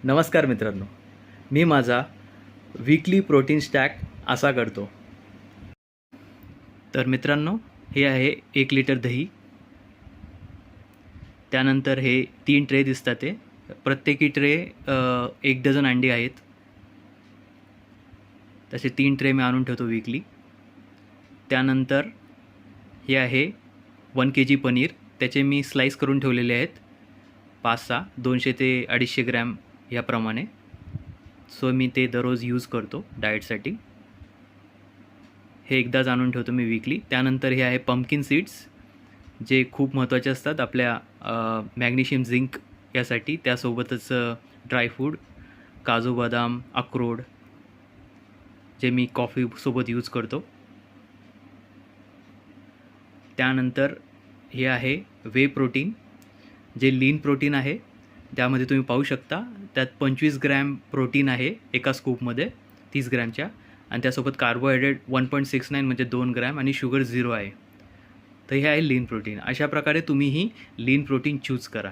नमस्कार मित्रांनो, मी माझा वीकली प्रोटीन स्टॅक असा करतो. तर मित्रांनो, हे आहे 1 लिटर दही. त्यानंतर हे 3 ट्रे दिसतात. ते प्रत्येकी ट्रे 1 डझन अंडी आहेत. तसे 3 ट्रे मी आणून ठेवतो वीकली. त्यानंतर हे आहे 1 kg पनीर. त्याचे मी स्लाइस करून ठेवलेले आहेत 5-6, 200 ते 250 ग्रॅम याप्रमाणे. सो मी ते दररोज यूज करतो डाएटसाठी. हे एकदाच आणून ठेवतो मी वीकली. त्यानंतर हे आहे पंपकिन सीड्स, जे खूप महत्त्वाचे असतात आपल्या मॅग्नेशियम झिंक यासाठी. त्यासोबतच ड्रायफ्रूट, काजू बदाम, अक्रोड, जे मी कॉफीसोबत यूज करतो. त्यानंतर हे आहे वे प्रोटीन, जे लीन प्रोटीन आहे. त्यामध्ये तुम्ही पाहू शकता त्यात 25 ग्रॅम प्रोटीन आहे एका स्कूपमध्ये 30 ग्रॅमच्या, आणि त्यासोबत कार्बोहायड्रेट 1.69 म्हणजे 2 ग्रॅम, आणि शुगर 0 आहे. तर हे आहे लीन प्रोटीन. अशा प्रकारे तुम्हीही लीन प्रोटीन चूज करा.